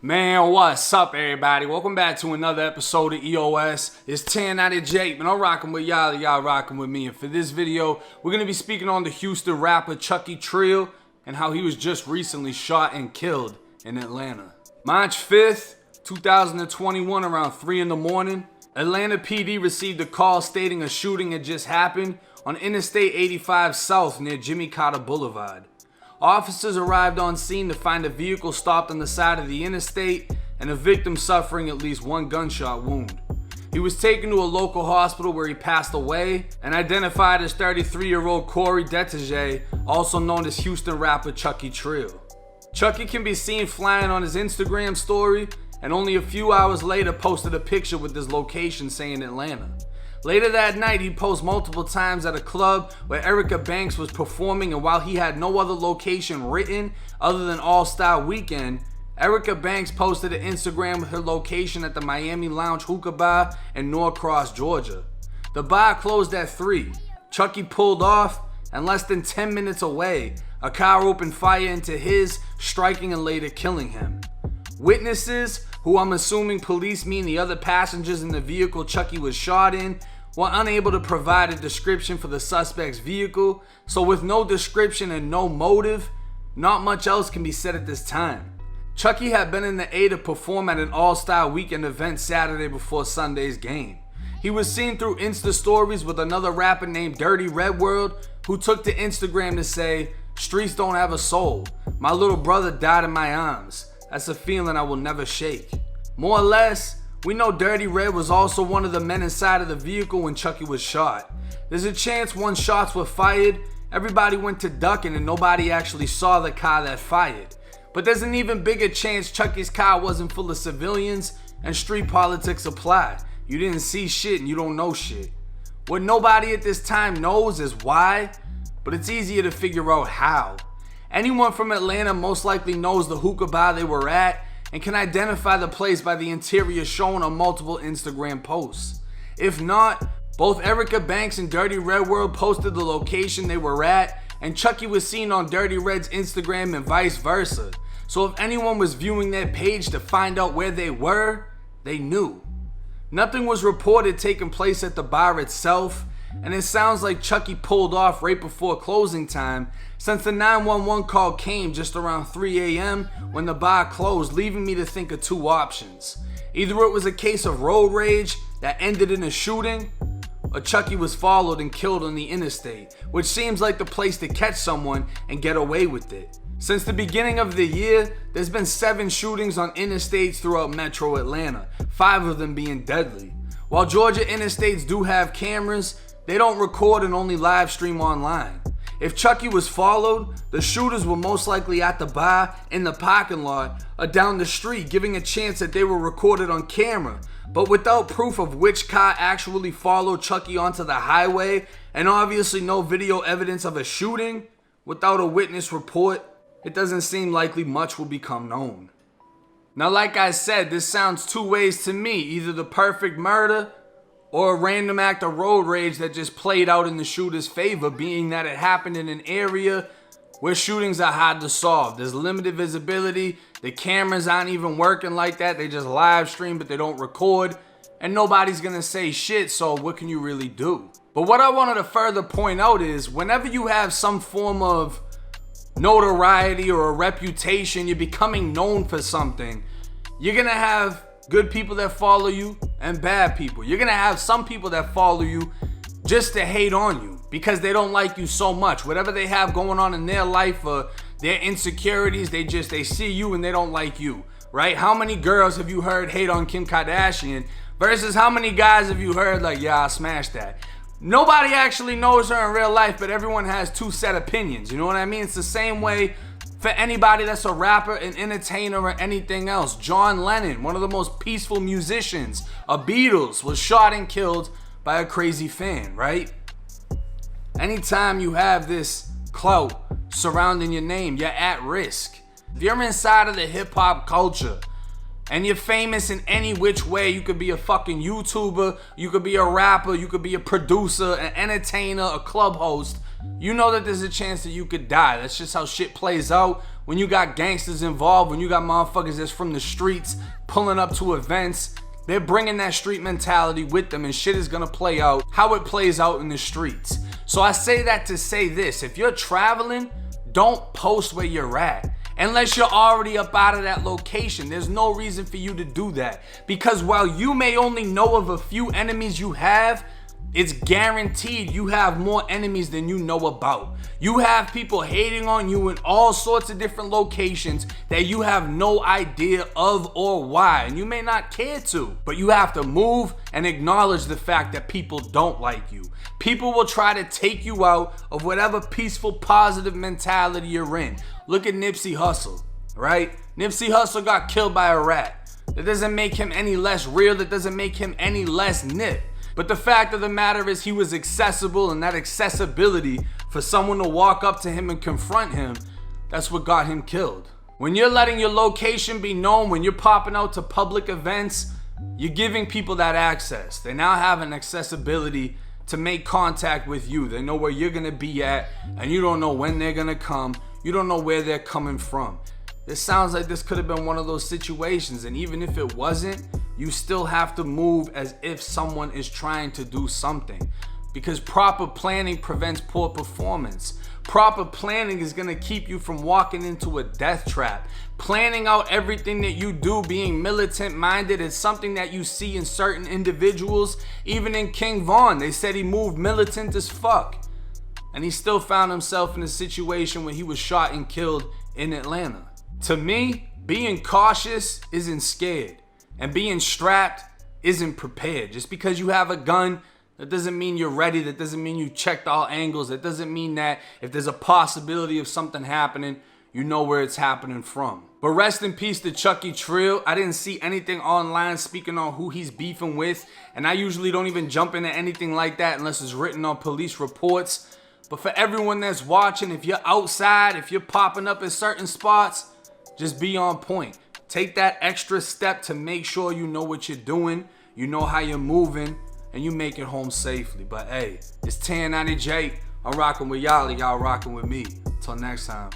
Man, what's up, everybody? Welcome back to another episode of EOS. It's 10 out of Jake, man. I'm rocking with y'all rocking with me. And for this video, we're going to be speaking on the Houston rapper Chucky Trill and how he was just recently shot and killed in Atlanta. March 5th, 2021, around 3 in the morning, Atlanta PD received a call stating a shooting had just happened on Interstate 85 South near Jimmy Carter Boulevard. Officers arrived on scene to find a vehicle stopped on the side of the interstate and a victim suffering at least one gunshot wound. He was taken to a local hospital where he passed away and identified as 33-year-old Corey Detege, also known as Houston rapper Chucky Trill. Chucky can be seen flying on his Instagram story and only a few hours later posted a picture with his location saying Atlanta. Later that night, he posed multiple times at a club where Erica Banks was performing, and while he had no other location written other than All-Star Weekend, Erica Banks posted an Instagram with her location at the Miami Lounge Hookah Bar in Norcross, Georgia. The bar closed at 3. Chucky pulled off, and less than 10 minutes away, a car opened fire into his, striking and later killing him. Witnesses, who I'm assuming police mean the other passengers in the vehicle Chucky was shot in, were unable to provide a description for the suspect's vehicle, so with no description and no motive, not much else can be said at this time. Chucky had been in the A to perform at an All-Star Weekend event Saturday before Sunday's game. He was seen through Insta stories with another rapper named Dirty Red World, who took to Instagram to say, "Streets don't have a soul. My little brother died in my arms. That's a feeling I will never shake." More or less, we know Dirty Red was also one of the men inside of the vehicle when Chucky was shot. There's a chance once shots were fired, everybody went to ducking and nobody actually saw the car that fired. But there's an even bigger chance Chucky's car wasn't full of civilians and street politics apply. You didn't see shit and you don't know shit. What nobody at this time knows is why, but it's easier to figure out how. Anyone from Atlanta most likely knows the hookah bar they were at and can identify the place by the interior shown on multiple Instagram posts. If not, both Erica Banks and Dirty Red World posted the location they were at, and Chucky was seen on Dirty Red's Instagram and vice versa. So if anyone was viewing their page to find out where they were, they knew. Nothing was reported taking place at the bar itself, and it sounds like Chucky pulled off right before closing time, since the 911 call came just around 3 a.m. when the bar closed, leaving me to think of two options. Either it was a case of road rage that ended in a shooting, or Chucky was followed and killed on the interstate, which seems like the place to catch someone and get away with it. Since the beginning of the year, there's been 7 shootings on interstates throughout Metro Atlanta, 5 of them being deadly. While Georgia interstates do have cameras, they don't record and only live stream online. If Chucky was followed, the shooters were most likely at the bar, in the parking lot, or down the street, giving a chance that they were recorded on camera. But without proof of which car actually followed Chucky onto the highway, and obviously no video evidence of a shooting, without a witness report, it doesn't seem likely much will become known. Now, like I said, this sounds two ways to me, either the perfect murder or a random act of road rage that just played out in the shooter's favor, being that it happened in an area where shootings are hard to solve. There's limited visibility, the cameras aren't even working like that, they just live stream but they don't record, and nobody's gonna say shit, so what can you really do? But what I wanted to further point out is, whenever you have some form of notoriety or a reputation, you're becoming known for something, you're gonna have good people that follow you and bad people. You're gonna have some people that follow you just to hate on you because they don't like you so much. Whatever they have going on in their life or their insecurities, they see you and they don't like you, right? How many girls have you heard hate on Kim Kardashian versus how many guys have you heard like, yeah, I smashed that? Nobody actually knows her in real life, but everyone has two set opinions. You know what I mean? It's the same way for anybody that's a rapper, an entertainer, or anything else. John Lennon, one of the most peaceful musicians, a Beatles, was shot and killed by a crazy fan, right? Anytime you have this clout surrounding your name, you're at risk. If you're inside of the hip-hop culture and you're famous in any which way, you could be a fucking YouTuber, you could be a rapper, you could be a producer, an entertainer, a club host, you know that there's a chance that you could die. That's just how shit plays out when you got gangsters involved, when you got motherfuckers that's from the streets pulling up to events, they're bringing that street mentality with them, and shit is gonna play out how it plays out in the streets. So I say that to say this: if you're traveling, don't post where you're at. Unless you're already up out of that location, there's no reason for you to do that. Because while you may only know of a few enemies you have, it's guaranteed you have more enemies than you know about. You have people hating on you in all sorts of different locations that you have no idea of or why, and you may not care to, but you have to move and acknowledge the fact that people don't like you. People will try to take you out of whatever peaceful, positive mentality you're in. Look at Nipsey Hussle, right? Nipsey Hussle got killed by a rat. That doesn't make him any less real. That doesn't make him any less Nip. But the fact of the matter is he was accessible, and that accessibility for someone to walk up to him and confront him, that's what got him killed. When you're letting your location be known, when you're popping out to public events, you're giving people that access. They now have an accessibility to make contact with you. They know where you're gonna be at, and you don't know when they're gonna come. You don't know where they're coming from. This sounds like this could have been one of those situations, and even if it wasn't, you still have to move as if someone is trying to do something, because proper planning prevents poor performance. Proper planning is gonna keep you from walking into a death trap. Planning out everything that you do, being militant minded, is something that you see in certain individuals. Even in King Von, they said he moved militant as fuck, and he still found himself in a situation where he was shot and killed in Atlanta. To me, being cautious isn't scared, and being strapped isn't prepared. Just because you have a gun, that doesn't mean you're ready. That doesn't mean you checked all angles. That doesn't mean that if there's a possibility of something happening, you know where it's happening from. But rest in peace to Chucky Trill. I didn't see anything online speaking on who he's beefing with, and I usually don't even jump into anything like that unless it's written on police reports. But for everyone that's watching, if you're outside, if you're popping up in certain spots, just be on point. Take that extra step to make sure you know what you're doing, you know how you're moving, and you make it home safely. But hey, it's 1090 Jake. I'm rocking with y'all, and y'all rocking with me. Till next time.